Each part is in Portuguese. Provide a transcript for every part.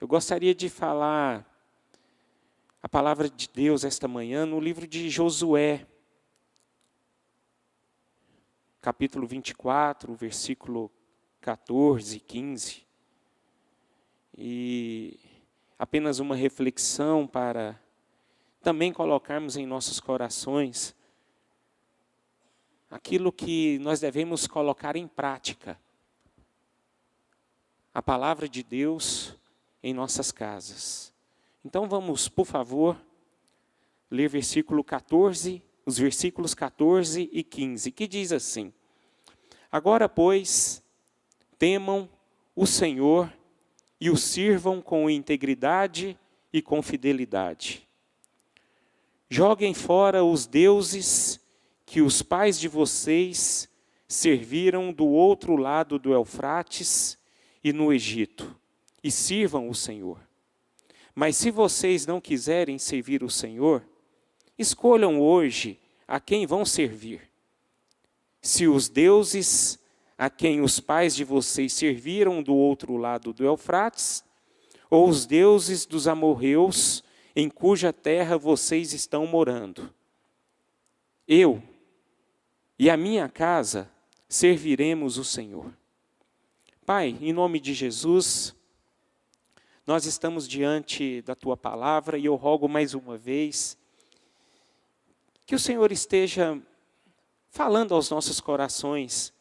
Eu gostaria de falar a palavra de Deus esta manhã no livro de Josué, capítulo 24, versículo 14 e 15. E apenas uma reflexão para também colocarmos em nossos corações aquilo que nós devemos colocar em prática. A palavra de Deus em nossas casas. Então vamos, por favor, ler versículo 14, os versículos 14 e 15, que diz assim: Agora, pois, temam o Senhor e o sirvam com integridade e com fidelidade. Joguem fora os deuses que os pais de vocês serviram do outro lado do Eufrates e no Egito, e sirvam o Senhor. Mas se vocês não quiserem servir o Senhor, escolham hoje a quem vão servir. Se os deuses a quem os pais de vocês serviram do outro lado do Eufrates, ou os deuses dos amorreus em cuja terra vocês estão morando. Eu e a minha casa serviremos o Senhor. Pai, em nome de Jesus, nós estamos diante da Tua palavra e eu rogo mais uma vez que o Senhor esteja falando aos nossos corações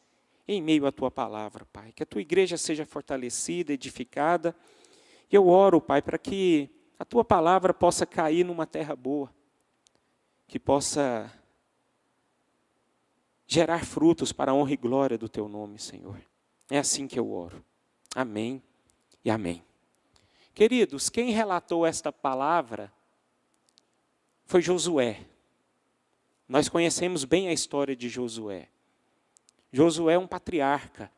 em meio à Tua palavra, Pai. Que a Tua igreja seja fortalecida, edificada. E eu oro, Pai, para que a Tua palavra possa cair numa terra boa, que possa gerar frutos para a honra e glória do Teu nome, Senhor. É assim que eu oro. Amém e amém. Queridos, quem relatou esta palavra foi Josué. Nós conhecemos bem a história de Josué. Josué é um patriarca.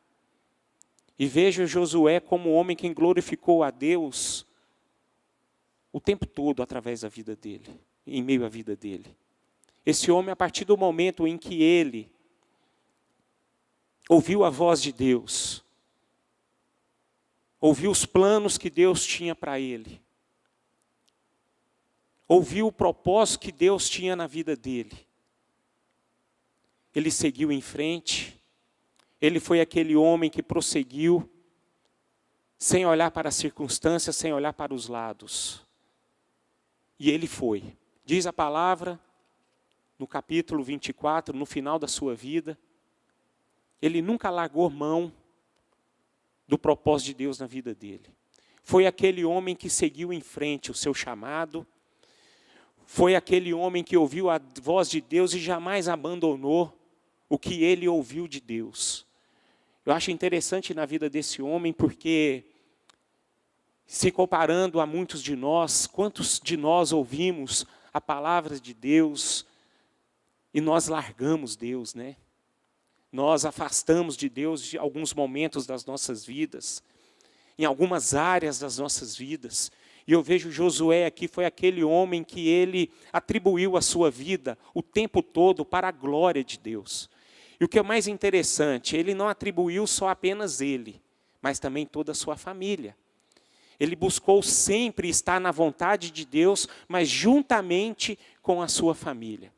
E vejo Josué como um homem que glorificou a Deus o tempo todo através da vida dele, em meio à vida dele. Esse homem, a partir do momento em que ele ouviu a voz de Deus, ouviu os planos que Deus tinha para ele, ouviu o propósito que Deus tinha na vida dele, ele seguiu em frente. Ele foi aquele homem que prosseguiu, sem olhar para as circunstâncias, sem olhar para os lados. E ele foi. Diz a palavra, no capítulo 24, no final da sua vida, ele nunca largou mão do propósito de Deus na vida dele. Foi aquele homem que seguiu em frente o seu chamado, foi aquele homem que ouviu a voz de Deus e jamais abandonou o que ele ouviu de Deus. Eu acho interessante na vida desse homem, porque, se comparando a muitos de nós, quantos de nós ouvimos a palavra de Deus e nós largamos Deus, né? Nós afastamos de Deus em alguns momentos das nossas vidas, em algumas áreas das nossas vidas. E eu vejo Josué aqui, foi aquele homem que ele atribuiu a sua vida o tempo todo para a glória de Deus. E o que é mais interessante, ele não atribuiu só apenas ele, mas também toda a sua família. Ele buscou sempre estar na vontade de Deus, mas juntamente com a sua família.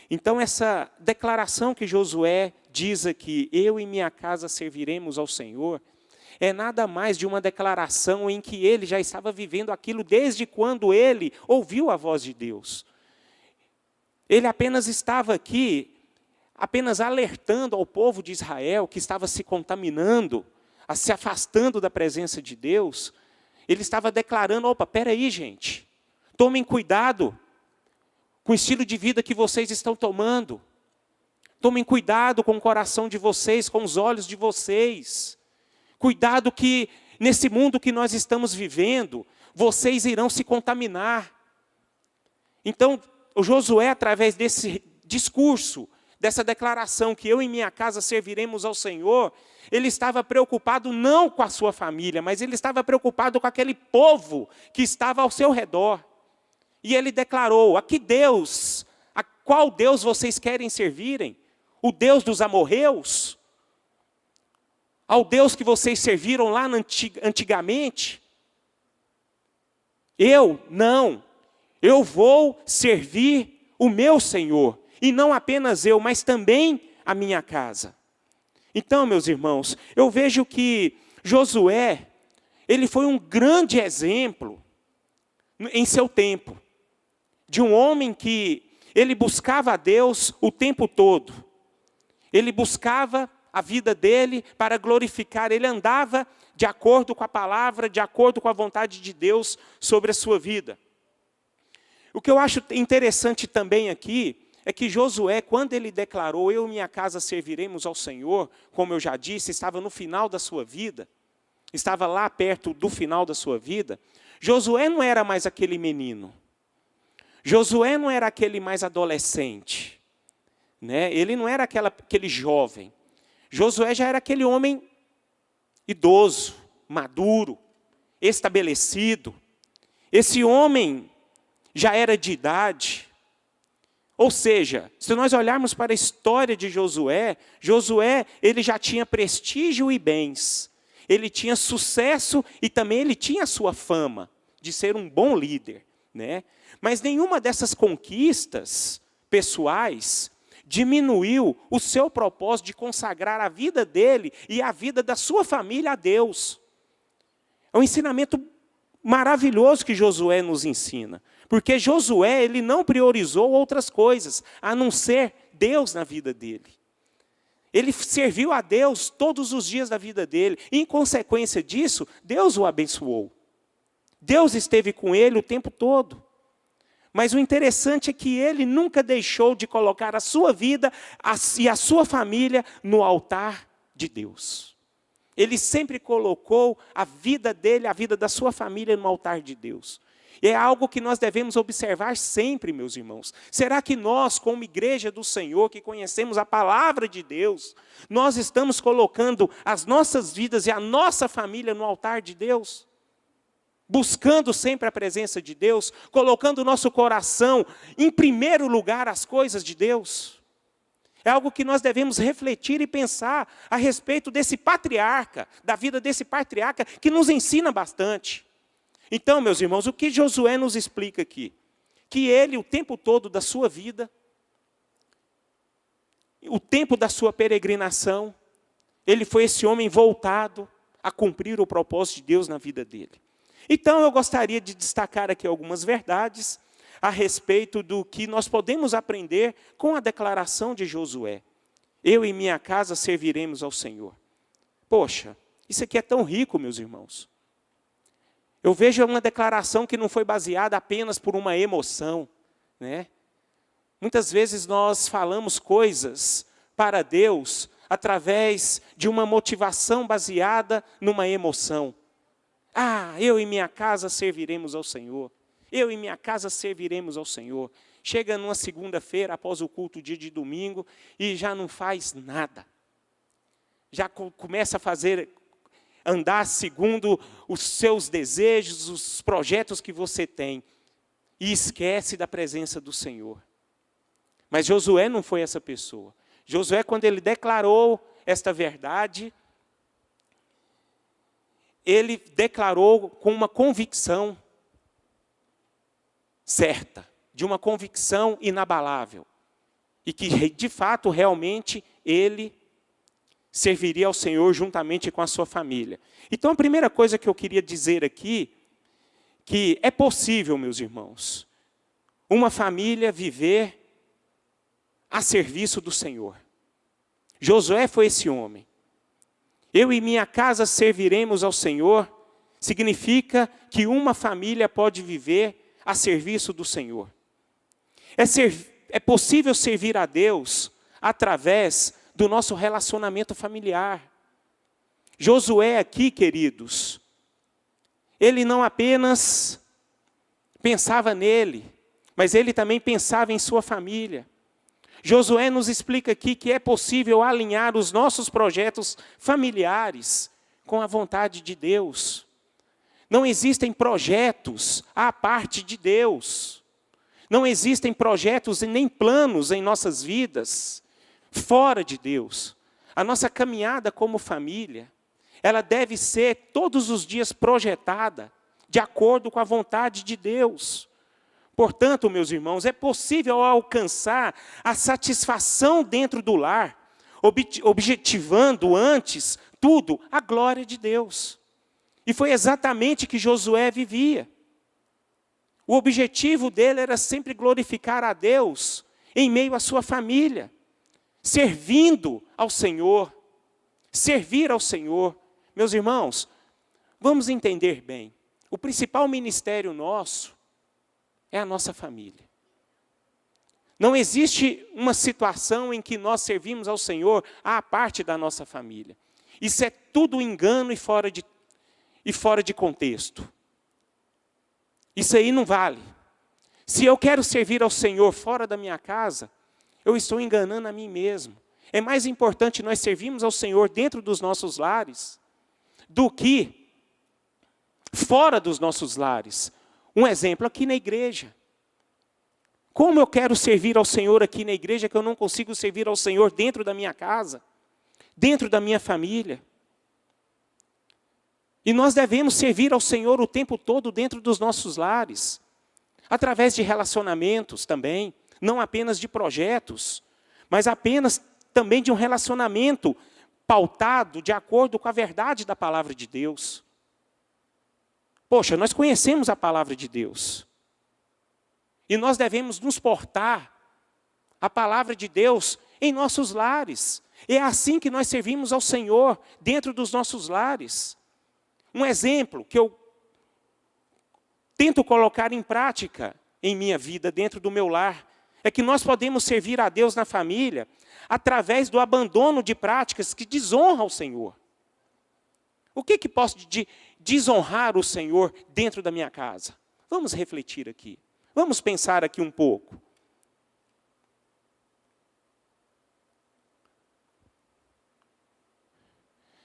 Então essa declaração que Josué diz aqui, eu e minha casa serviremos ao Senhor, é nada mais de uma declaração em que ele já estava vivendo aquilo desde quando ele ouviu a voz de Deus. Ele apenas estava aqui, apenas alertando ao povo de Israel que estava se contaminando, se afastando da presença de Deus. Ele estava declarando, opa, peraí gente, tomem cuidado com o estilo de vida que vocês estão tomando. Tomem cuidado com o coração de vocês, com os olhos de vocês. Cuidado que nesse mundo que nós estamos vivendo, vocês irão se contaminar. Então, o Josué, através desse discurso, dessa declaração que eu e minha casa serviremos ao Senhor, ele estava preocupado não com a sua família, mas ele estava preocupado com aquele povo que estava ao seu redor. E ele declarou, a qual Deus vocês querem servirem? O Deus dos amorreus? Ao Deus que vocês serviram lá antigamente? Eu não. Eu vou servir o meu Senhor. E não apenas eu, mas também a minha casa. Então, meus irmãos, eu vejo que Josué, ele foi um grande exemplo em seu tempo. De um homem que ele buscava a Deus o tempo todo. Ele buscava a vida dele para glorificar. Ele andava de acordo com a palavra, de acordo com a vontade de Deus sobre a sua vida. O que eu acho interessante também aqui é que Josué, quando ele declarou, eu e minha casa serviremos ao Senhor, como eu já disse, estava no final da sua vida, estava lá perto do final da sua vida, Josué não era mais aquele menino. Josué não era aquele mais adolescente. Né? Ele não era aquele jovem. Josué já era aquele homem idoso, maduro, estabelecido. Esse homem já era de idade. Ou seja, se nós olharmos para a história de Josué, Josué ele já tinha prestígio e bens. Ele tinha sucesso e também ele tinha a sua fama de ser um bom líder. Né? Mas nenhuma dessas conquistas pessoais diminuiu o seu propósito de consagrar a vida dele e a vida da sua família a Deus. É um ensinamento maravilhoso que Josué nos ensina. Porque Josué, ele não priorizou outras coisas, a não ser Deus na vida dele. Ele serviu a Deus todos os dias da vida dele. E, em consequência disso, Deus o abençoou. Deus esteve com ele o tempo todo. Mas o interessante é que ele nunca deixou de colocar a sua vida e a sua família no altar de Deus. Ele sempre colocou a vida dele, a vida da sua família no altar de Deus. E é algo que nós devemos observar sempre, meus irmãos. Será que nós, como igreja do Senhor, que conhecemos a palavra de Deus, nós estamos colocando as nossas vidas e a nossa família no altar de Deus? Buscando sempre a presença de Deus, colocando o nosso coração em primeiro lugar as coisas de Deus. É algo que nós devemos refletir e pensar a respeito desse patriarca, da vida desse patriarca, que nos ensina bastante. Então, meus irmãos, o que Josué nos explica aqui? Que ele, o tempo todo da sua vida, o tempo da sua peregrinação, ele foi esse homem voltado a cumprir o propósito de Deus na vida dele. Então, eu gostaria de destacar aqui algumas verdades a respeito do que nós podemos aprender com a declaração de Josué. Eu e minha casa serviremos ao Senhor. Poxa, isso aqui é tão rico, meus irmãos. Eu vejo uma declaração que não foi baseada apenas por uma emoção. Né? Muitas vezes nós falamos coisas para Deus através de uma motivação baseada numa emoção. Ah, eu e minha casa serviremos ao Senhor. Eu e minha casa serviremos ao Senhor. Chega numa segunda-feira, após o culto, dia de domingo, e já não faz nada. Já começa a andar segundo os seus desejos, os projetos que você tem. E esquece da presença do Senhor. Mas Josué não foi essa pessoa. Josué, quando ele declarou esta verdade, ele declarou com uma convicção certa, de uma convicção inabalável. E que, de fato, realmente, ele serviria ao Senhor juntamente com a sua família. Então, a primeira coisa que eu queria dizer aqui, que é possível, meus irmãos, uma família viver a serviço do Senhor. Josué foi esse homem. Eu e minha casa serviremos ao Senhor, significa que uma família pode viver a serviço do Senhor. É possível servir a Deus através do nosso relacionamento familiar. Josué aqui, queridos, ele não apenas pensava nele, mas ele também pensava em sua família. Josué nos explica aqui que é possível alinhar os nossos projetos familiares com a vontade de Deus. Não existem projetos à parte de Deus. Não existem projetos e nem planos em nossas vidas fora de Deus. A nossa caminhada como família, ela deve ser todos os dias projetada de acordo com a vontade de Deus. Portanto, meus irmãos, é possível alcançar a satisfação dentro do lar, objetivando antes tudo a glória de Deus. E foi exatamente o que Josué vivia. O objetivo dele era sempre glorificar a Deus em meio à sua família, servindo ao Senhor, servir ao Senhor. Meus irmãos, vamos entender bem, o principal ministério nosso é a nossa família. Não existe uma situação em que nós servimos ao Senhor à parte da nossa família. Isso é tudo engano e fora de contexto. Isso aí não vale. Se eu quero servir ao Senhor fora da minha casa, eu estou enganando a mim mesmo. É mais importante nós servirmos ao Senhor dentro dos nossos lares do que fora dos nossos lares. Um exemplo aqui na igreja. Como eu quero servir ao Senhor aqui na igreja que eu não consigo servir ao Senhor dentro da minha casa, dentro da minha família? E nós devemos servir ao Senhor o tempo todo dentro dos nossos lares, através de relacionamentos também, não apenas de projetos, mas apenas também de um relacionamento pautado de acordo com a verdade da palavra de Deus. Poxa, nós conhecemos a palavra de Deus. E nós devemos nos portar a palavra de Deus em nossos lares. É assim que nós servimos ao Senhor dentro dos nossos lares. Um exemplo que eu tento colocar em prática em minha vida, dentro do meu lar, é que nós podemos servir a Deus na família através do abandono de práticas que desonram o Senhor. O que posso desonrar o Senhor dentro da minha casa? Vamos refletir aqui. Vamos pensar aqui um pouco.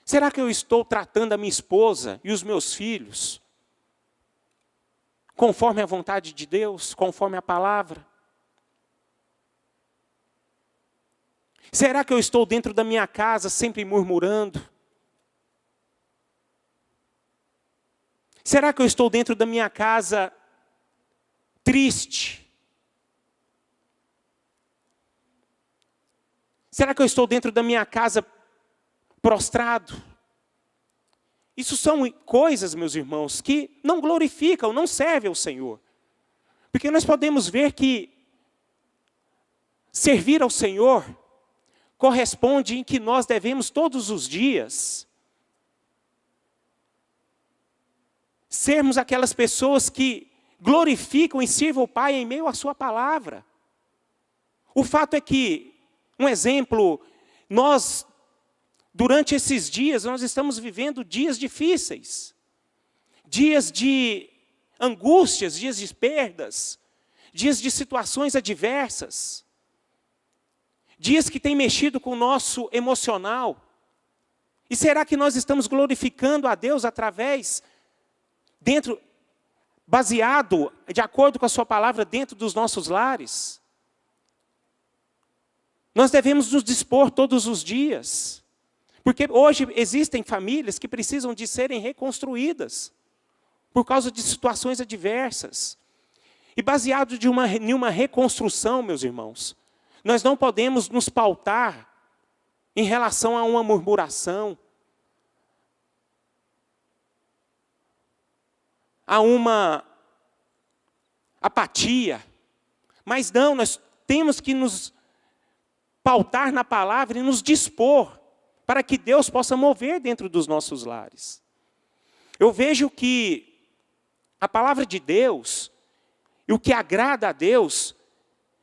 Será que eu estou tratando a minha esposa e os meus filhos conforme a vontade de Deus, conforme a palavra? Será que eu estou dentro da minha casa sempre murmurando? Será que eu estou dentro da minha casa triste? Será que eu estou dentro da minha casa prostrado? Isso são coisas, meus irmãos, que não glorificam, não servem ao Senhor. Porque nós podemos ver que servir ao Senhor corresponde em que nós devemos todos os dias sermos aquelas pessoas que glorificam e sirvam o Pai em meio à sua palavra. O fato é que, um exemplo, nós, durante esses dias, nós estamos vivendo dias difíceis. Dias de angústias, dias de perdas, dias de situações adversas. Dias que têm mexido com o nosso emocional. E será que nós estamos glorificando a Deus através, baseado, de acordo com a sua palavra, dentro dos nossos lares? Nós devemos nos dispor todos os dias. Porque hoje existem famílias que precisam de serem reconstruídas por causa de situações adversas. E baseado em uma reconstrução, meus irmãos, nós não podemos nos pautar em relação a uma murmuração, a uma apatia. Mas não, nós temos que nos pautar na palavra e nos dispor para que Deus possa mover dentro dos nossos lares. Eu vejo que a palavra de Deus, e o que agrada a Deus,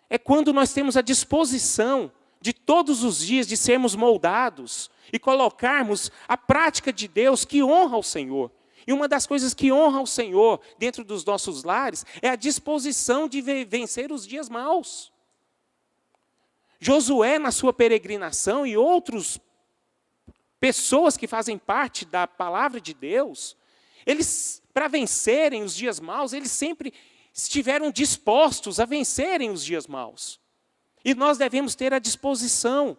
é quando nós temos a disposição de todos os dias de sermos moldados e colocarmos a prática de Deus que honra o Senhor. E uma das coisas que honra o Senhor dentro dos nossos lares é a disposição de vencer os dias maus. Josué, na sua peregrinação, e outras pessoas que fazem parte da palavra de Deus, eles, para vencerem os dias maus, eles sempre estiveram dispostos a vencerem os dias maus. E nós devemos ter a disposição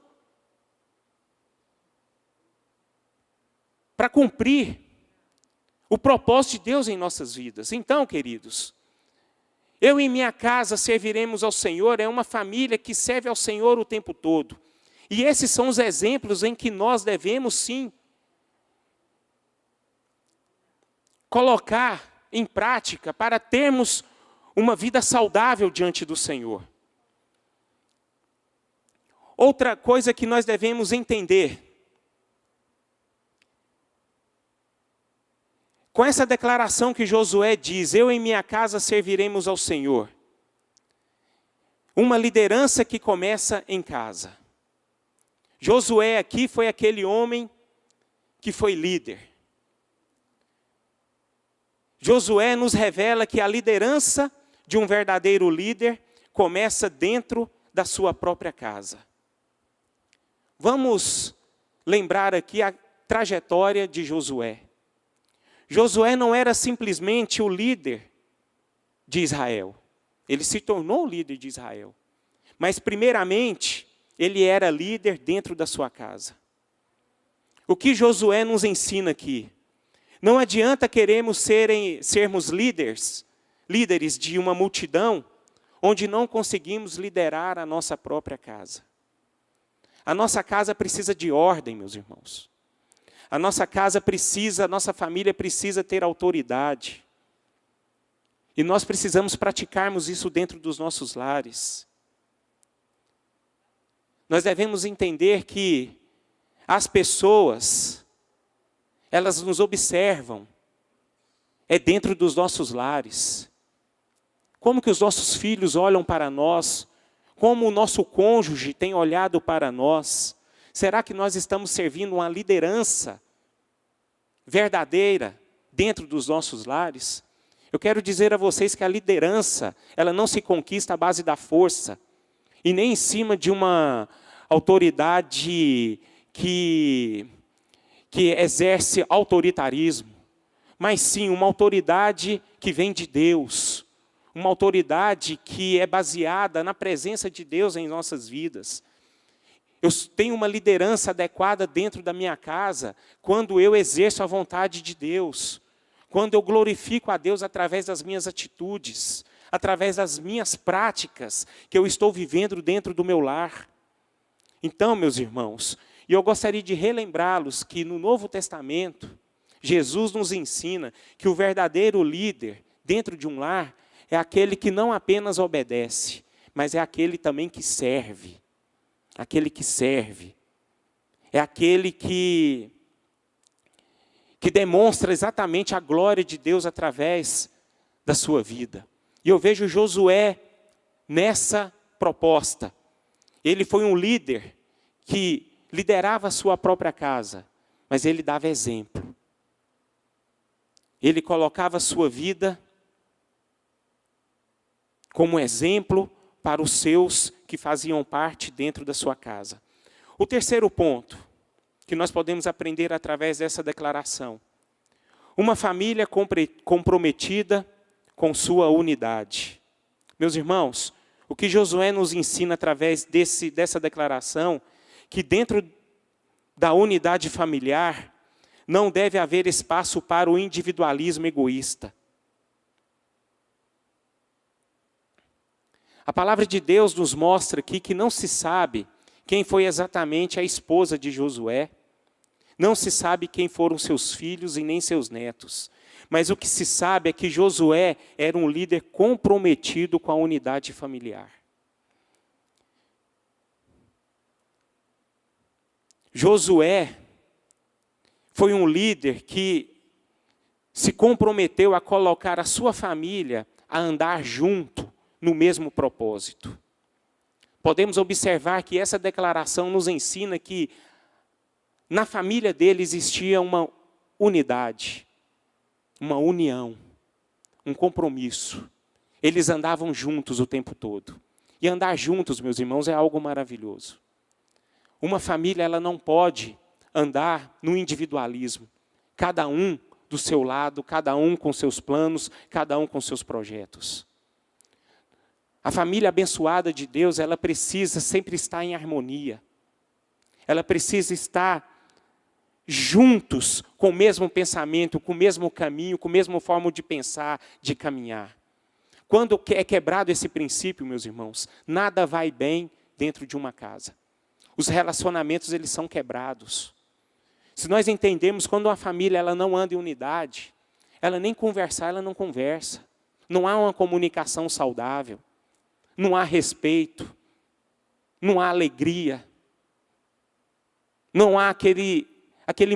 para cumprir o propósito de Deus em nossas vidas. Então, queridos, eu e minha casa serviremos ao Senhor, é uma família que serve ao Senhor o tempo todo. E esses são os exemplos em que nós devemos, sim, colocar em prática para termos uma vida saudável diante do Senhor. Outra coisa que nós devemos entender, com essa declaração que Josué diz, eu e minha casa serviremos ao Senhor. Uma liderança que começa em casa. Josué aqui foi aquele homem que foi líder. Josué nos revela que a liderança de um verdadeiro líder começa dentro da sua própria casa. Vamos lembrar aqui a trajetória de Josué. Josué não era simplesmente o líder de Israel. Ele se tornou o líder de Israel. Mas, primeiramente, ele era líder dentro da sua casa. O que Josué nos ensina aqui? Não adianta queremos sermos líderes de uma multidão, onde não conseguimos liderar a nossa própria casa. A nossa casa precisa de ordem, meus irmãos. A nossa nossa família precisa ter autoridade. E nós precisamos praticarmos isso dentro dos nossos lares. Nós devemos entender que as pessoas, elas nos observam, é dentro dos nossos lares. Como que os nossos filhos olham para nós? Como o nosso cônjuge tem olhado para nós? Será que nós estamos servindo uma liderança verdadeira dentro dos nossos lares? Eu quero dizer a vocês que a liderança, ela não se conquista à base da força, e nem em cima de uma autoridade que exerce autoritarismo, mas sim uma autoridade que vem de Deus, uma autoridade que é baseada na presença de Deus em nossas vidas. Eu tenho uma liderança adequada dentro da minha casa quando eu exerço a vontade de Deus, quando eu glorifico a Deus através das minhas atitudes, através das minhas práticas que eu estou vivendo dentro do meu lar. Então, meus irmãos, e eu gostaria de relembrá-los que no Novo Testamento, Jesus nos ensina que o verdadeiro líder dentro de um lar é aquele que não apenas obedece, mas é aquele também que serve. Aquele que serve. É aquele que demonstra exatamente a glória de Deus através da sua vida. E eu vejo Josué nessa proposta. Ele foi um líder que liderava a sua própria casa, mas ele dava exemplo. Ele colocava a sua vida como exemplo para os seus que faziam parte dentro da sua casa. O terceiro ponto que nós podemos aprender através dessa declaração: uma família comprometida com sua unidade. Meus irmãos, o que Josué nos ensina através dessa declaração, que dentro da unidade familiar não deve haver espaço para o individualismo egoísta. A palavra de Deus nos mostra aqui que não se sabe quem foi exatamente a esposa de Josué, não se sabe quem foram seus filhos e nem seus netos, mas o que se sabe é que Josué era um líder comprometido com a unidade familiar. Josué foi um líder que se comprometeu a colocar a sua família a andar junto no mesmo propósito. Podemos observar que essa declaração nos ensina que na família dele existia uma unidade, uma união, um compromisso. Eles andavam juntos o tempo todo. E andar juntos, meus irmãos, é algo maravilhoso. Uma família, ela não pode andar no individualismo. Cada um do seu lado, cada um com seus planos, cada um com seus projetos. A família abençoada de Deus, ela precisa sempre estar em harmonia. Ela precisa estar juntos, com o mesmo pensamento, com o mesmo caminho, com a mesma forma de pensar, de caminhar. Quando é quebrado esse princípio, meus irmãos, nada vai bem dentro de uma casa. Os relacionamentos, eles são quebrados. Se nós entendemos, quando uma família ela não anda em unidade, ela nem conversar, ela não conversa. Não há uma comunicação saudável. Não há respeito. Não há alegria. Não há aquele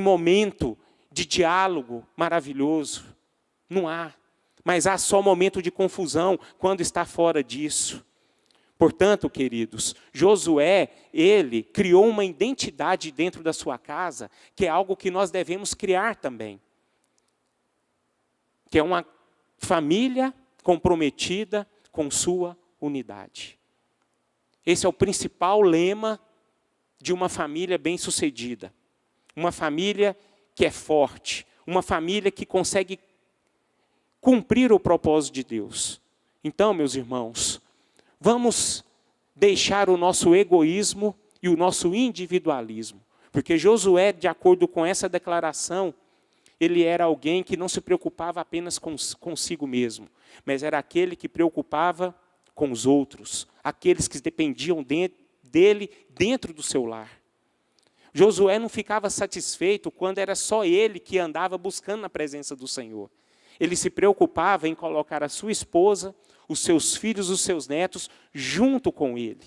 momento de diálogo maravilhoso. Não há. Mas há só momento de confusão quando está fora disso. Portanto, queridos, Josué, ele criou uma identidade dentro da sua casa, que é algo que nós devemos criar também. Que é uma família comprometida com sua unidade. Esse é o principal lema de uma família bem-sucedida. Uma família que é forte, uma família que consegue cumprir o propósito de Deus. Então, meus irmãos, vamos deixar o nosso egoísmo e o nosso individualismo. Porque Josué, de acordo com essa declaração, ele era alguém que não se preocupava apenas consigo mesmo, mas era aquele que preocupava com os outros, aqueles que dependiam dele dentro do seu lar. Josué não ficava satisfeito quando era só ele que andava buscando a presença do Senhor. Ele se preocupava em colocar a sua esposa, os seus filhos, os seus netos, junto com ele.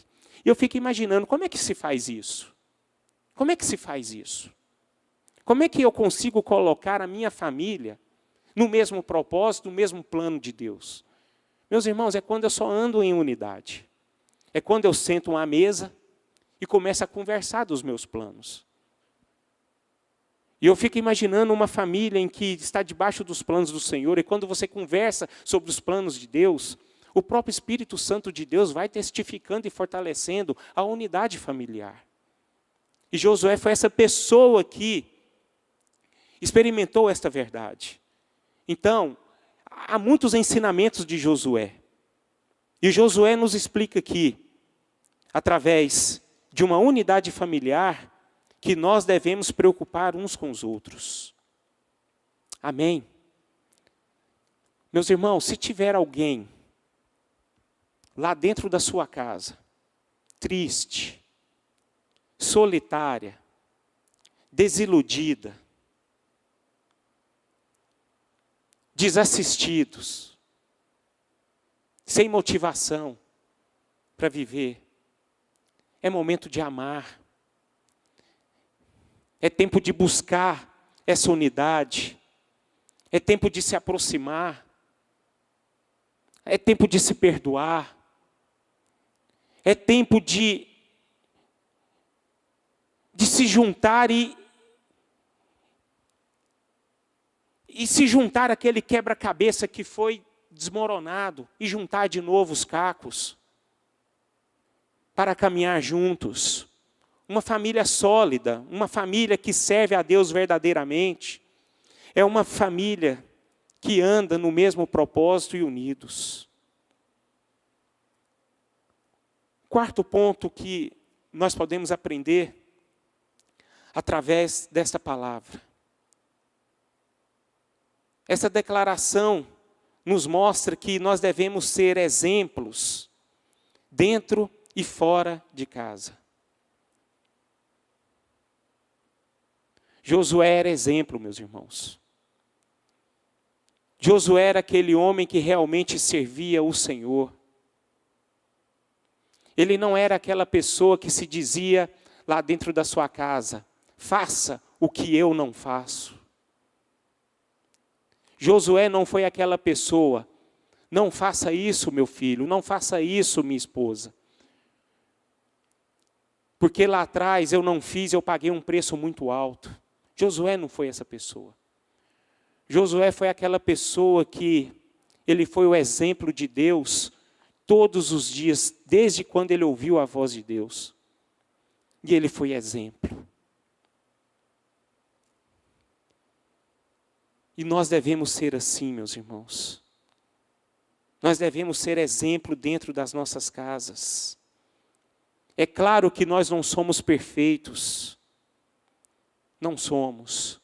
E eu fico imaginando, como é que se faz isso? Como é que se faz isso? Como é que eu consigo colocar a minha família no mesmo propósito, no mesmo plano de Deus? Meus irmãos, é quando eu só ando em unidade. É quando eu sento à mesa e começo a conversar dos meus planos. E eu fico imaginando uma família em que está debaixo dos planos do Senhor, e quando você conversa sobre os planos de Deus, o próprio Espírito Santo de Deus vai testificando e fortalecendo a unidade familiar. E Josué foi essa pessoa que experimentou esta verdade. Então, há muitos ensinamentos de Josué. E Josué nos explica aqui, através de uma unidade familiar, que nós devemos preocupar uns com os outros. Amém? Meus irmãos, se tiver alguém lá dentro da sua casa, triste, solitária, desiludida, desassistidos, sem motivação para viver, é momento de amar. É tempo de buscar essa unidade. É tempo de se aproximar. É tempo de se perdoar. É tempo de se juntar e se juntar àquele quebra-cabeça que foi desmoronado e juntar de novo os cacos para caminhar juntos. Uma família sólida, uma família que serve a Deus verdadeiramente, é uma família que anda no mesmo propósito e unidos. Quarto ponto que nós podemos aprender através desta palavra. Essa declaração nos mostra que nós devemos ser exemplos dentro e fora de casa. Josué era exemplo, meus irmãos. Josué era aquele homem que realmente servia o Senhor. Ele não era aquela pessoa que se dizia lá dentro da sua casa, faça o que eu não faço. Josué não foi aquela pessoa, não faça isso, meu filho, não faça isso, minha esposa. Porque lá atrás eu não fiz, eu paguei um preço muito alto. Josué não foi essa pessoa. Josué foi aquela pessoa que ele foi o exemplo de Deus todos os dias, desde quando ele ouviu a voz de Deus. E ele foi exemplo. E nós devemos ser assim, meus irmãos. Nós devemos ser exemplo dentro das nossas casas. É claro que nós não somos perfeitos. Não somos.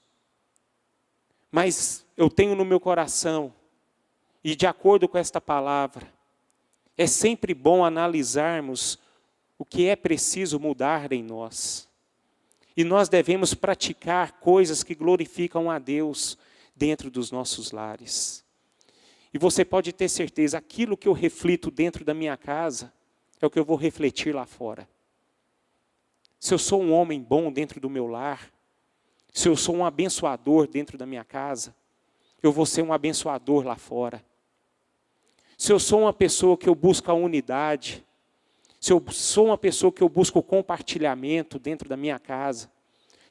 Mas eu tenho no meu coração, e de acordo com esta palavra, é sempre bom analisarmos o que é preciso mudar em nós. E nós devemos praticar coisas que glorificam a Deus dentro dos nossos lares. E você pode ter certeza, aquilo que eu reflito dentro da minha casa, é o que eu vou refletir lá fora. Se eu sou um homem bom dentro do meu lar, se eu sou um abençoador dentro da minha casa, eu vou ser um abençoador lá fora. Se eu sou uma pessoa que eu busco a unidade, se eu sou uma pessoa que eu busco o compartilhamento dentro da minha casa,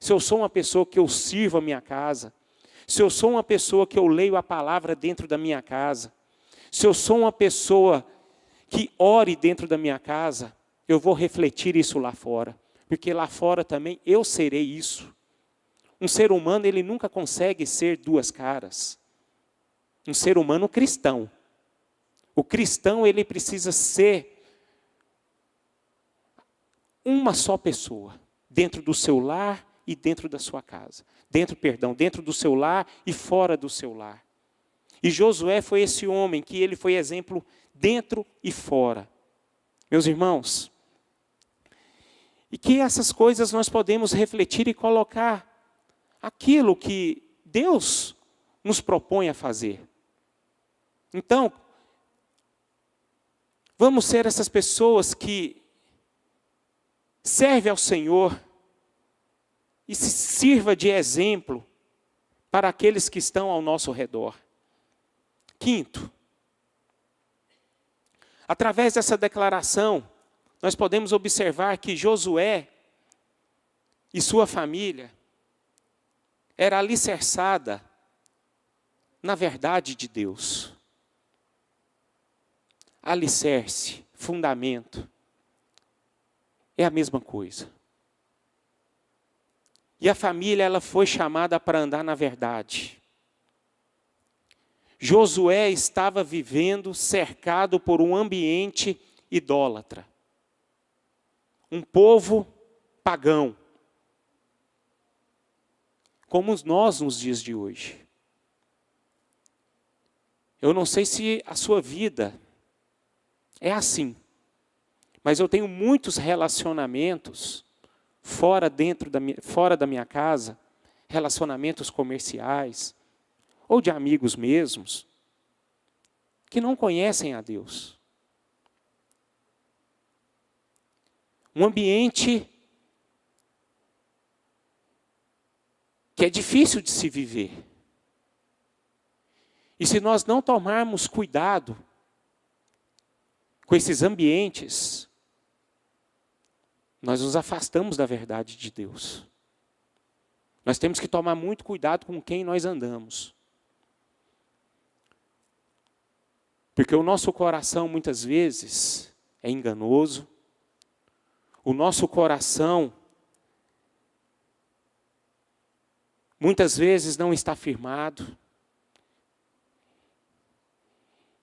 se eu sou uma pessoa que eu sirvo a minha casa, se eu sou uma pessoa que eu leio a palavra dentro da minha casa, se eu sou uma pessoa que ore dentro da minha casa, eu vou refletir isso lá fora. Porque lá fora também eu serei isso. Um ser humano, ele nunca consegue ser duas caras. Um ser humano cristão. O cristão, ele precisa ser uma só pessoa, dentro do seu lar e dentro da sua casa. Dentro do seu lar e fora do seu lar. E Josué foi esse homem que ele foi exemplo dentro e fora. Meus irmãos, e que essas coisas nós podemos refletir e colocar aquilo que Deus nos propõe a fazer. Então, vamos ser essas pessoas que servem ao Senhor e se sirva de exemplo para aqueles que estão ao nosso redor. Quinto, através dessa declaração, nós podemos observar que Josué e sua família era alicerçada na verdade de Deus. Alicerce, fundamento, é a mesma coisa. E a família, ela foi chamada para andar na verdade. Josué estava vivendo cercado por um ambiente idólatra. Um povo pagão. Como nós nos dias de hoje. Eu não sei se a sua vida é assim. Mas eu tenho muitos relacionamentos fora da minha casa, relacionamentos comerciais, ou de amigos mesmos, que não conhecem a Deus. Um ambiente que é difícil de se viver. E se nós não tomarmos cuidado com esses ambientes, nós nos afastamos da verdade de Deus. Nós temos que tomar muito cuidado com quem nós andamos. Porque o nosso coração, muitas vezes, é enganoso. O nosso coração, muitas vezes, não está firmado.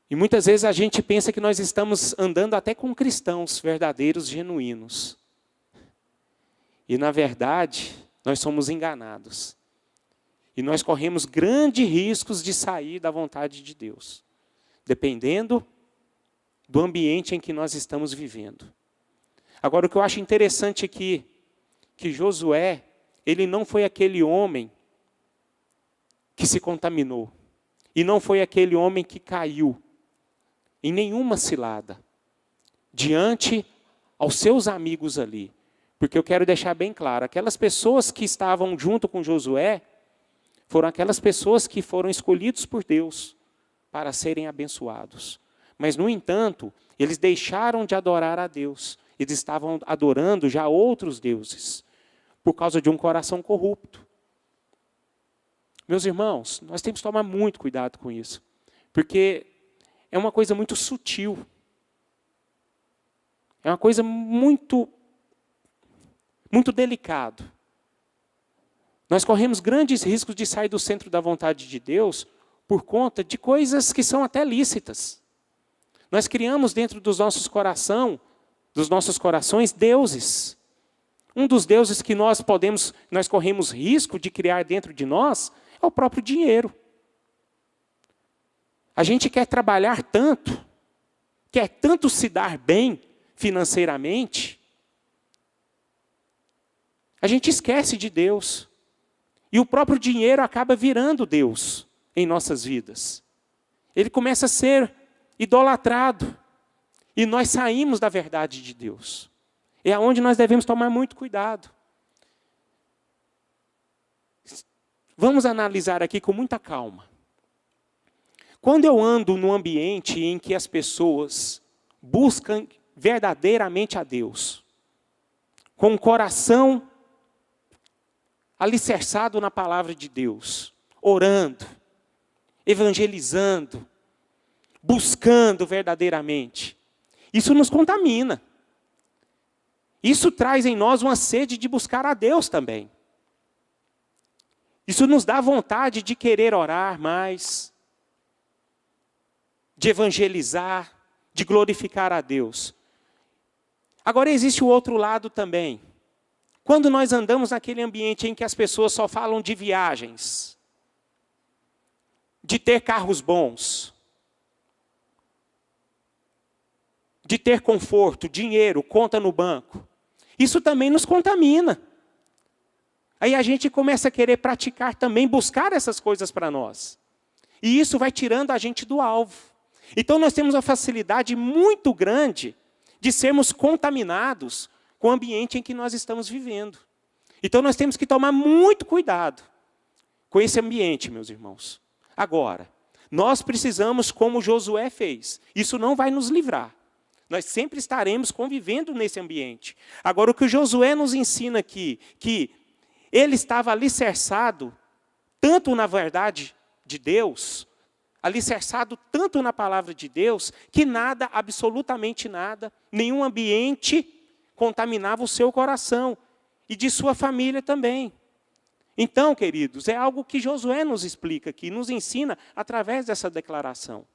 E muitas vezes a gente pensa que nós estamos andando até com cristãos verdadeiros, genuínos. E, na verdade, nós somos enganados. E nós corremos grandes riscos de sair da vontade de Deus. Dependendo do ambiente em que nós estamos vivendo. Agora, o que eu acho interessante aqui, que Josué, ele não foi aquele homem que se contaminou. E não foi aquele homem que caiu em nenhuma cilada diante aos seus amigos ali. Porque eu quero deixar bem claro, aquelas pessoas que estavam junto com Josué, foram aquelas pessoas que foram escolhidos por Deus para serem abençoados. Mas, no entanto, eles deixaram de adorar a Deus. Eles estavam adorando já outros deuses, por causa de um coração corrupto. Meus irmãos, nós temos que tomar muito cuidado com isso. Porque é uma coisa muito sutil. É uma coisa muito delicado. Nós corremos grandes riscos de sair do centro da vontade de Deus por conta de coisas que são até lícitas. Nós criamos dentro dos nossos corações deuses. um dos deuses que nós corremos risco de criar dentro de nós é o próprio dinheiro. A gente quer trabalhar tanto, quer tanto se dar bem financeiramente, a gente esquece de Deus. E o próprio dinheiro acaba virando Deus em nossas vidas. Ele começa a ser idolatrado. E nós saímos da verdade de Deus. É onde nós devemos tomar muito cuidado. Vamos analisar aqui com muita calma. Quando eu ando num ambiente em que as pessoas buscam verdadeiramente a Deus, com o coração alicerçado na palavra de Deus, orando, evangelizando, buscando verdadeiramente, isso nos contamina. Isso traz em nós uma sede de buscar a Deus também. Isso nos dá vontade de querer orar mais, de evangelizar, de glorificar a Deus. Agora existe o outro lado também. Quando nós andamos naquele ambiente em que as pessoas só falam de viagens, de ter carros bons, de ter conforto, dinheiro, conta no banco, isso também nos contamina. Aí a gente começa a querer praticar também, buscar essas coisas para nós. E isso vai tirando a gente do alvo. Então nós temos uma facilidade muito grande de sermos contaminados com o ambiente em que nós estamos vivendo. Então nós temos que tomar muito cuidado com esse ambiente, meus irmãos. Agora, nós precisamos, como Josué fez, isso não vai nos livrar. Nós sempre estaremos convivendo nesse ambiente. Agora, o que o Josué nos ensina aqui, que ele estava alicerçado tanto na verdade de Deus, alicerçado tanto na palavra de Deus, que nada, absolutamente nada, nenhum ambiente contaminava o seu coração e de sua família também. Então, queridos, é algo que Josué nos explica aqui, nos ensina através dessa declaração.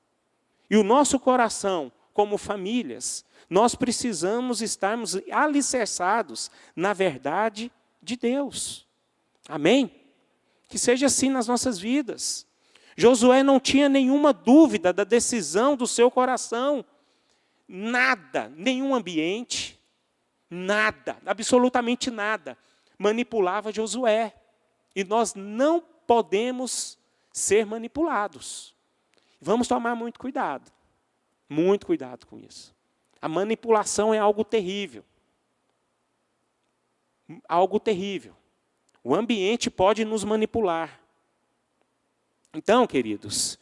E o nosso coração, como famílias, nós precisamos estarmos alicerçados na verdade de Deus. Amém? Que seja assim nas nossas vidas. Josué não tinha nenhuma dúvida da decisão do seu coração. Nada, nenhum ambiente, nada, absolutamente nada, manipulava Josué. E nós não podemos ser manipulados. Vamos tomar muito cuidado com isso. A manipulação é algo terrível. Algo terrível. O ambiente pode nos manipular. Então, queridos,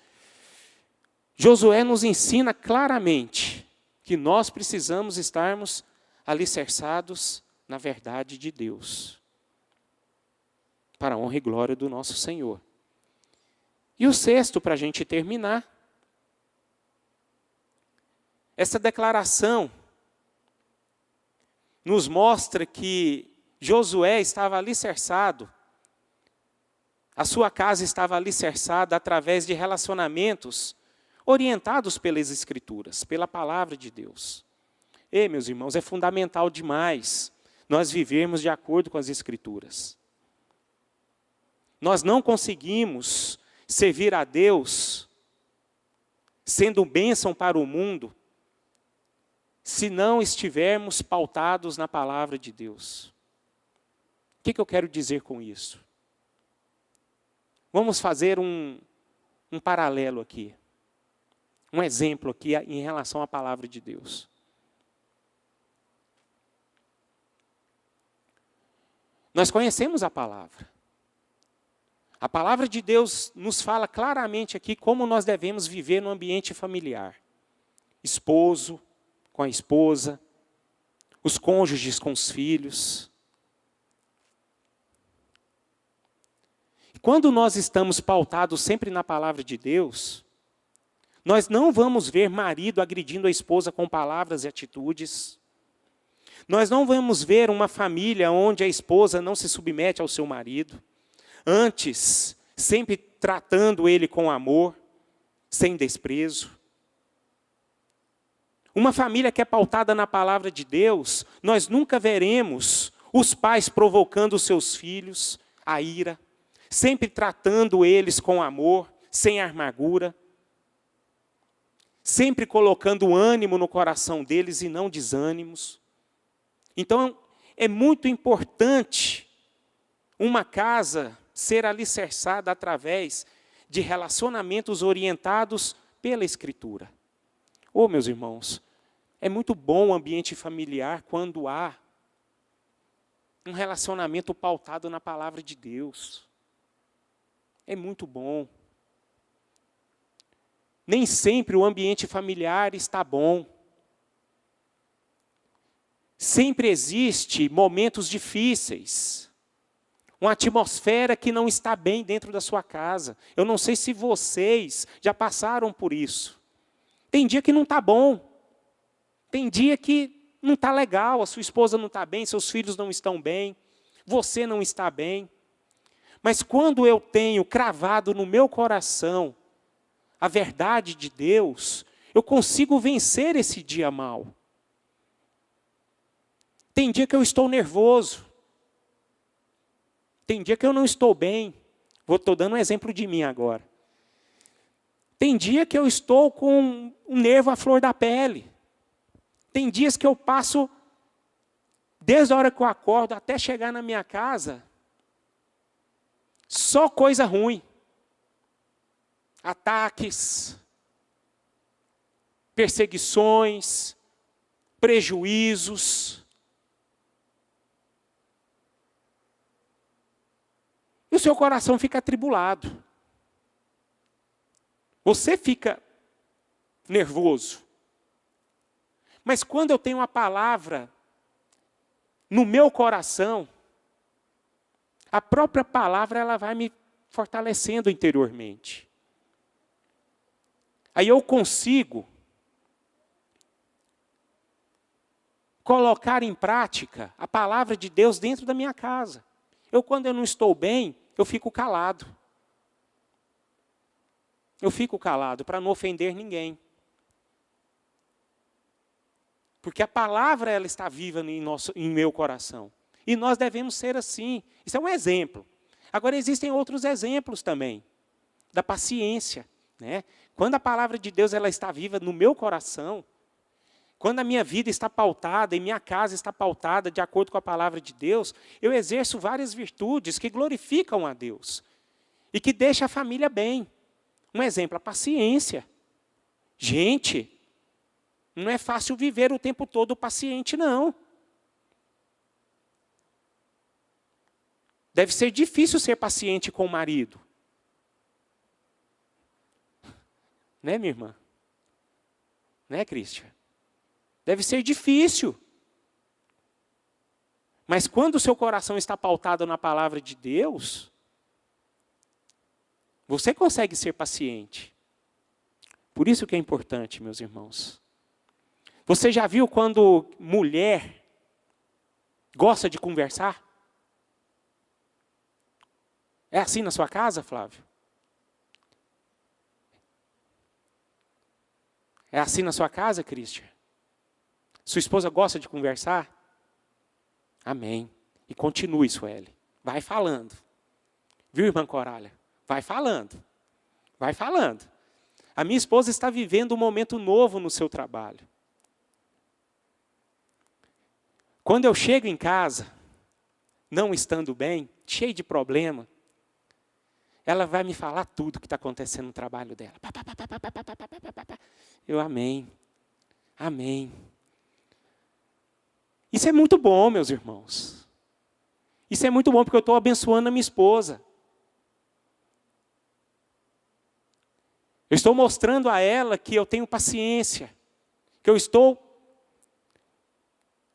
Josué nos ensina claramente que nós precisamos estarmos alicerçados na verdade de Deus, para a honra e glória do nosso Senhor. E o sexto, para a gente terminar, essa declaração nos mostra que Josué estava alicerçado, a sua casa estava alicerçada através de relacionamentos orientados pelas Escrituras, pela palavra de Deus. E, meus irmãos, é fundamental demais nós vivermos de acordo com as Escrituras. Nós não conseguimos servir a Deus sendo bênção para o mundo se não estivermos pautados na palavra de Deus. O que eu quero dizer com isso? Vamos fazer um paralelo aqui. Um exemplo aqui em relação à palavra de Deus. Nós conhecemos a palavra. A palavra de Deus nos fala claramente aqui como nós devemos viver no ambiente familiar. Esposo com a esposa, os cônjuges com os filhos. Quando nós estamos pautados sempre na palavra de Deus, nós não vamos ver marido agredindo a esposa com palavras e atitudes. Nós não vamos ver uma família onde a esposa não se submete ao seu marido. Antes, sempre tratando ele com amor, sem desprezo. Uma família que é pautada na palavra de Deus, nós nunca veremos Os pais provocando os seus filhos à ira, sempre tratando eles com amor, sem amargura, sempre colocando ânimo no coração deles e não desânimos. Então, é muito importante uma casa ser alicerçada através de relacionamentos orientados pela Escritura. Ô, meus irmãos, é muito bom o ambiente familiar quando há um relacionamento pautado na palavra de Deus. É muito bom. Nem sempre o ambiente familiar está bom. Sempre existe momentos difíceis. Uma atmosfera que não está bem dentro da sua casa. Eu não sei se vocês já passaram por isso. Tem dia que não está bom. Tem dia que não está legal. A sua esposa não está bem, seus filhos não estão bem. Você não está bem. Mas quando eu tenho cravado no meu coração a verdade de Deus, eu consigo vencer esse dia mau. Tem dia que eu estou nervoso. Tem dia que eu não estou bem. Estou dando um exemplo de mim agora. Tem dia que eu estou com um nervo à flor da pele. Tem dias que eu passo, desde a hora que eu acordo até chegar na minha casa, só coisa ruim. Ataques, perseguições, prejuízos. E o seu coração fica atribulado. Você fica nervoso. Mas quando eu tenho uma palavra no meu coração, a própria palavra ela vai me fortalecendo interiormente. Aí eu consigo colocar em prática a palavra de Deus dentro da minha casa. Quando eu não estou bem, eu fico calado. Eu fico calado para não ofender ninguém. Porque a palavra ela está viva em meu coração. E nós devemos ser assim. Isso é um exemplo. Agora existem outros exemplos também. Da paciência. Né? Quando a palavra de Deus ela está viva no meu coração, quando a minha vida está pautada e minha casa está pautada de acordo com a palavra de Deus, eu exerço várias virtudes que glorificam a Deus e que deixam a família bem. Um exemplo, a paciência. Gente, não é fácil viver o tempo todo paciente, não. Deve ser difícil ser paciente com o marido. Né, minha irmã? Né, Cristian? Deve ser difícil. Mas quando o seu coração está pautado na palavra de Deus, você consegue ser paciente. Por isso que é importante, meus irmãos. Você já viu quando mulher gosta de conversar? É assim na sua casa, Flávio? É assim na sua casa, Cristian? Sua esposa gosta de conversar? Amém. E continue, Sueli. Vai falando. Viu, irmã Corália? Vai falando. Vai falando. A minha esposa está vivendo um momento novo no seu trabalho. Quando eu chego em casa, não estando bem, cheio de problema, ela vai me falar tudo que está acontecendo no trabalho dela. Eu, amém. Amém. Isso é muito bom, meus irmãos. Isso é muito bom porque eu estou abençoando a minha esposa. Eu estou mostrando a ela que eu tenho paciência, que eu estou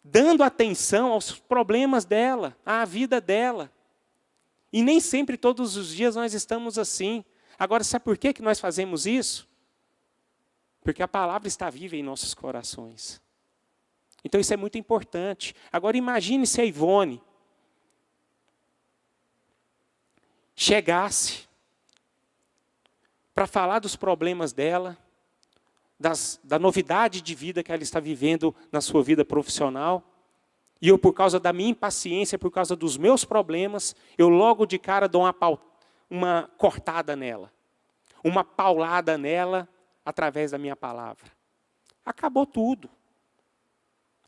dando atenção aos problemas dela, à vida dela. E nem sempre, todos os dias, nós estamos assim. Agora, sabe por que nós fazemos isso? Porque a palavra está viva em nossos corações. Então, isso é muito importante. Agora, imagine se a Ivone chegasse para falar dos problemas dela, da novidade de vida que ela está vivendo na sua vida profissional. E eu, por causa da minha impaciência, por causa dos meus problemas, eu logo de cara dou uma cortada nela. Uma paulada nela através da minha palavra. Acabou tudo.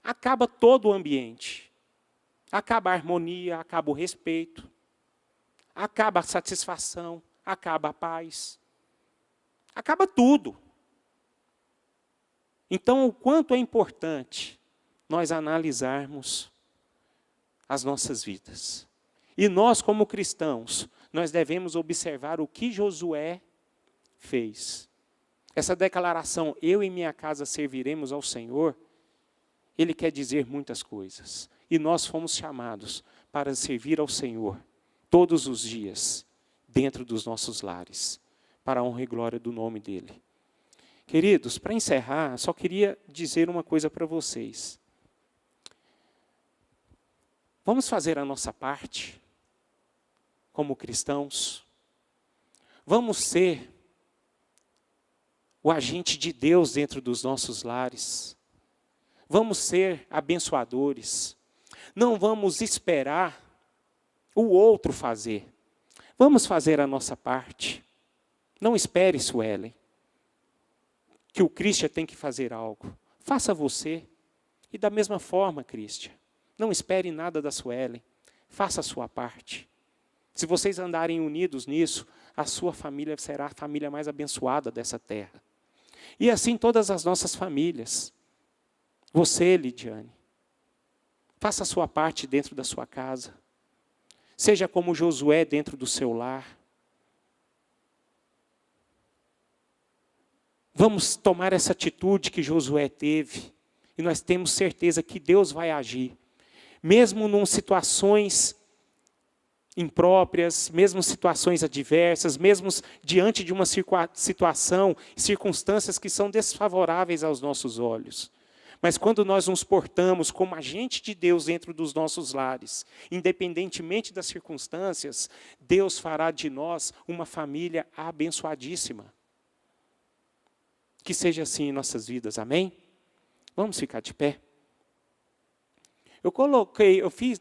Acaba todo o ambiente. Acaba a harmonia, acaba o respeito. Acaba a satisfação, acaba a paz. Acaba tudo. Então, o quanto é importante nós analisarmos as nossas vidas. E nós, como cristãos, nós devemos observar o que Josué fez. Essa declaração, eu e minha casa serviremos ao Senhor, ele quer dizer muitas coisas. E nós fomos chamados para servir ao Senhor todos os dias, dentro dos nossos lares, para a honra e glória do nome dEle. Queridos, para encerrar, só queria dizer uma coisa para vocês. Vamos fazer a nossa parte, como cristãos. Vamos ser o agente de Deus dentro dos nossos lares. Vamos ser abençoadores. Não vamos esperar o outro fazer. Vamos fazer a nossa parte. Não espere, Suelen, que o Christian tem que fazer algo. Faça você. E da mesma forma, Christian, não espere nada da Suelen. Faça a sua parte. Se vocês andarem unidos nisso, a sua família será a família mais abençoada dessa terra. E assim todas as nossas famílias. Você, Lidiane, faça a sua parte dentro da sua casa. Seja como Josué dentro do seu lar. Vamos tomar essa atitude que Josué teve. E nós temos certeza que Deus vai agir. Mesmo em situações impróprias, mesmo situações adversas, mesmo diante de uma situação, circunstâncias que são desfavoráveis aos nossos olhos. Mas quando nós nos portamos como agente de Deus dentro dos nossos lares, independentemente das circunstâncias, Deus fará de nós uma família abençoadíssima. Que seja assim em nossas vidas, amém? Vamos ficar de pé.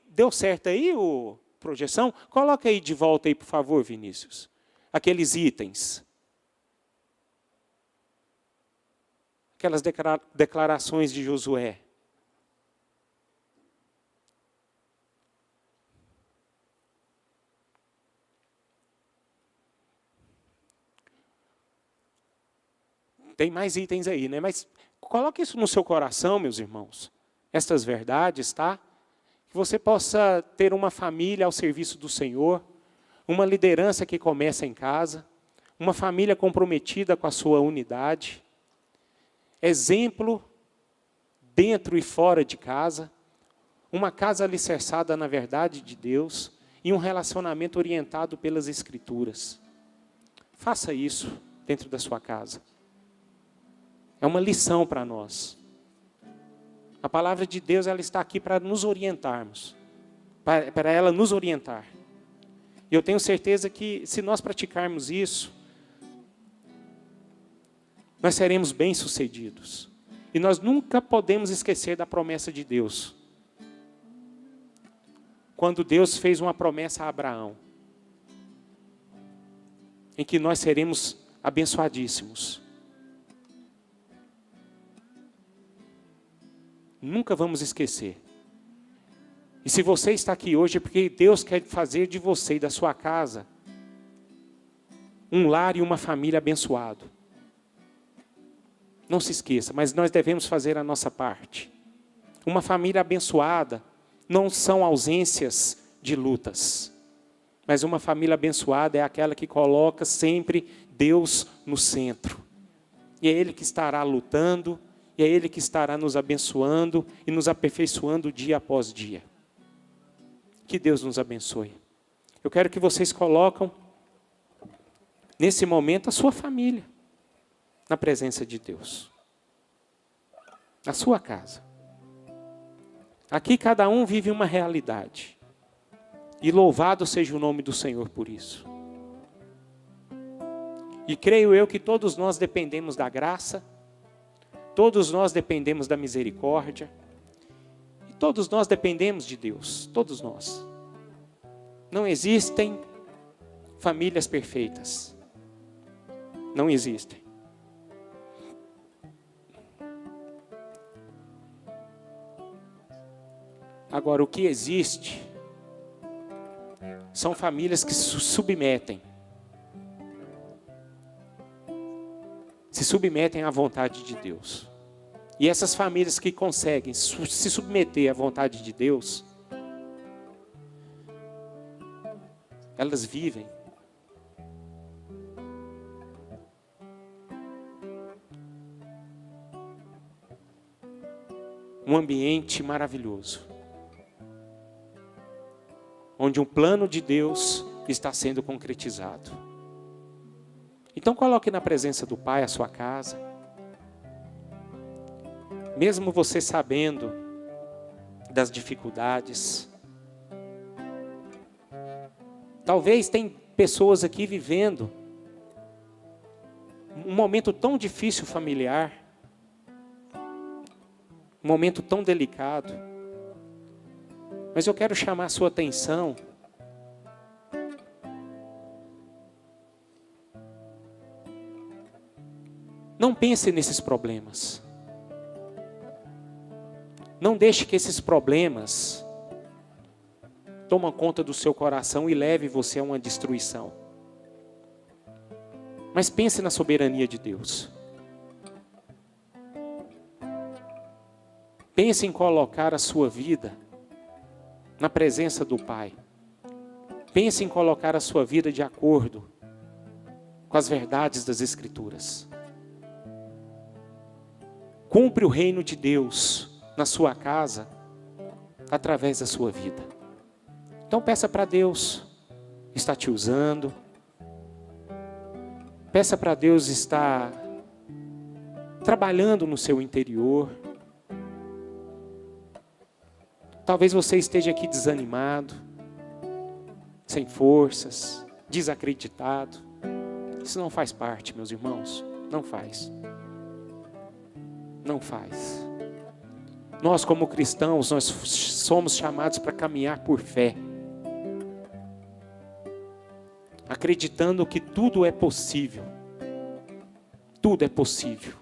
Deu certo aí a projeção? Coloca aí de volta aí, por favor, Vinícius. Aqueles itens. Aquelas declarações de Josué. Tem mais itens aí, né? Mas coloque isso no seu coração, meus irmãos. Estas verdades, tá? Que você possa ter uma família ao serviço do Senhor, uma liderança que começa em casa, uma família comprometida com a sua unidade, exemplo dentro e fora de casa, uma casa alicerçada na verdade de Deus e um relacionamento orientado pelas Escrituras. Faça isso dentro da sua casa. É uma lição para nós. A palavra de Deus, ela está aqui para nos orientarmos, para ela nos orientar. E eu tenho certeza que se nós praticarmos isso, nós seremos bem-sucedidos. E nós nunca podemos esquecer da promessa de Deus. Quando Deus fez uma promessa a Abraão, em que nós seremos abençoadíssimos. Nunca vamos esquecer. E se você está aqui hoje, é porque Deus quer fazer de você e da sua casa um lar e uma família abençoado. Não se esqueça, mas nós devemos fazer a nossa parte. Uma família abençoada não são ausências de lutas, mas uma família abençoada é aquela que coloca sempre Deus no centro. E é Ele que estará lutando, e é Ele que estará nos abençoando e nos aperfeiçoando dia após dia. Que Deus nos abençoe. Eu quero que vocês colocam, nesse momento, a sua família na presença de Deus. Na sua casa. Aqui cada um vive uma realidade. E louvado seja o nome do Senhor por isso. E creio eu que todos nós dependemos da graça, todos nós dependemos da misericórdia, e Todos nós dependemos de Deus, todos nós. Não existem famílias perfeitas. Não existem. Agora, o que existe são famílias que se submetem à vontade de Deus. E essas famílias que conseguem se submeter à vontade de Deus, elas vivem um ambiente maravilhoso, onde um plano de Deus está sendo concretizado. Então coloque na presença do Pai a sua casa. Mesmo você sabendo das dificuldades. Talvez tem pessoas aqui vivendo um momento tão difícil familiar, um momento tão delicado. Mas eu quero chamar a sua atenção não pense nesses problemas. Não deixe que esses problemas tomem conta do seu coração e leve você a uma destruição. Mas pense na soberania de Deus. Pense em colocar a sua vida na presença do Pai. Pense em colocar a sua vida de acordo com as verdades das Escrituras. Cumpre o reino de Deus na sua casa, através da sua vida. Então peça para Deus estar te usando. Peça para Deus estar trabalhando no seu interior. Talvez você esteja aqui desanimado, sem forças, desacreditado. Isso não faz parte, meus irmãos. Não faz. Não faz. Nós, como cristãos, nós somos chamados para caminhar por fé. Acreditando que tudo é possível. Tudo é possível.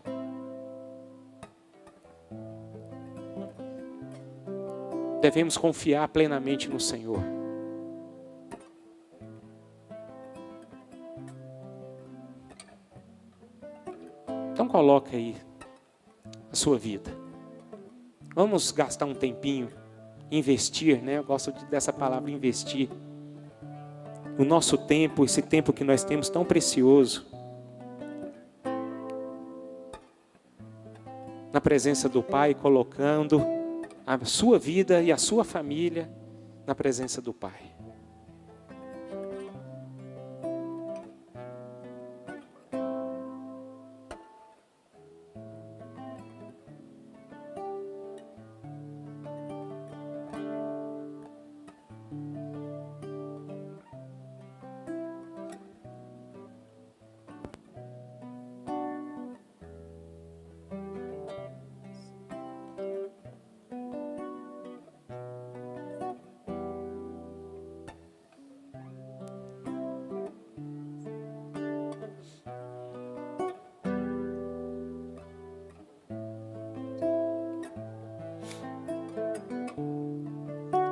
Devemos confiar plenamente no Senhor. Então coloca aí a sua vida. Vamos gastar um tempinho, investir, né? Eu gosto dessa palavra, investir. O nosso tempo, esse tempo que nós temos tão precioso, na presença do Pai, colocando a sua vida e a sua família na presença do Pai.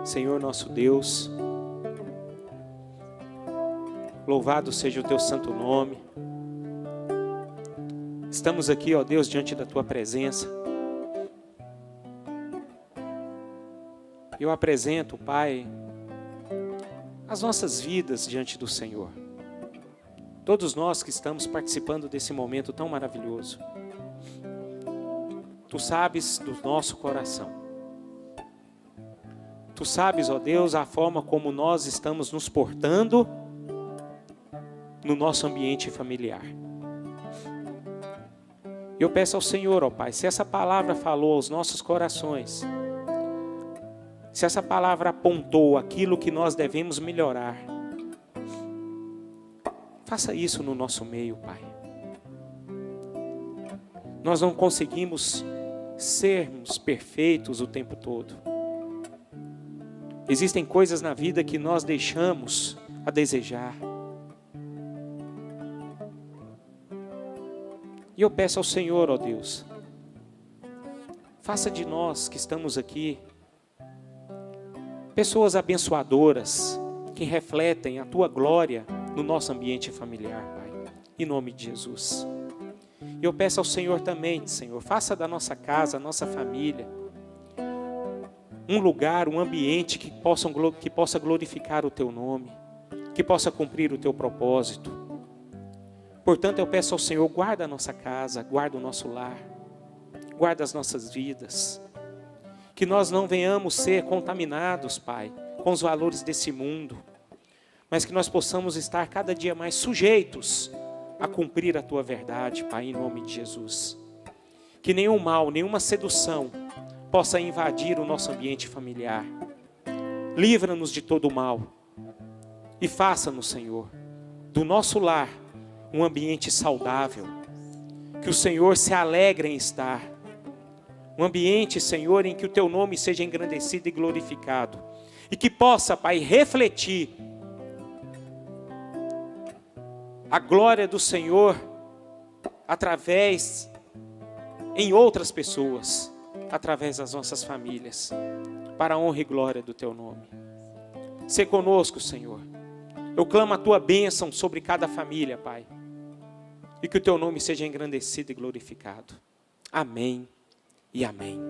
Senhor nosso Deus, louvado seja o teu santo nome. Estamos aqui, ó Deus, diante da tua presença. Eu apresento, Pai, as nossas vidas diante do Senhor. Todos nós que estamos participando desse momento tão maravilhoso. Tu sabes do nosso coração. Tu sabes, ó Deus, a forma como nós estamos nos portando no nosso ambiente familiar. Eu peço ao Senhor, ó Pai, se essa palavra falou aos nossos corações, se essa palavra apontou aquilo que nós devemos melhorar, faça isso no nosso meio, Pai. Nós não conseguimos sermos perfeitos o tempo todo. Existem coisas na vida que nós deixamos a desejar. E eu peço ao Senhor, ó Deus, faça de nós que estamos aqui pessoas abençoadoras, que refletem a Tua glória no nosso ambiente familiar, Pai. Em nome de Jesus. E eu peço ao Senhor também, Senhor, faça da nossa casa, nossa família, um lugar, um ambiente que possa glorificar o Teu nome, que possa cumprir o Teu propósito. Portanto, eu peço ao Senhor, guarda a nossa casa, guarda o nosso lar, guarda as nossas vidas. Que nós não venhamos ser contaminados, Pai, com os valores desse mundo, mas que nós possamos estar cada dia mais sujeitos a cumprir a Tua verdade, Pai, em nome de Jesus. Que nenhum mal, nenhuma sedução possa invadir o nosso ambiente familiar. Livra-nos de todo o mal e faça-nos, Senhor, do nosso lar um ambiente saudável, que o Senhor se alegre em estar. Um ambiente, Senhor, em que o Teu nome seja engrandecido e glorificado. E que possa, Pai, refletir a glória do Senhor em outras pessoas, através das nossas famílias, para a honra e glória do Teu nome. Sê conosco, Senhor. Eu clamo a Tua bênção sobre cada família, Pai. E que o Teu nome seja engrandecido e glorificado. Amém e amém.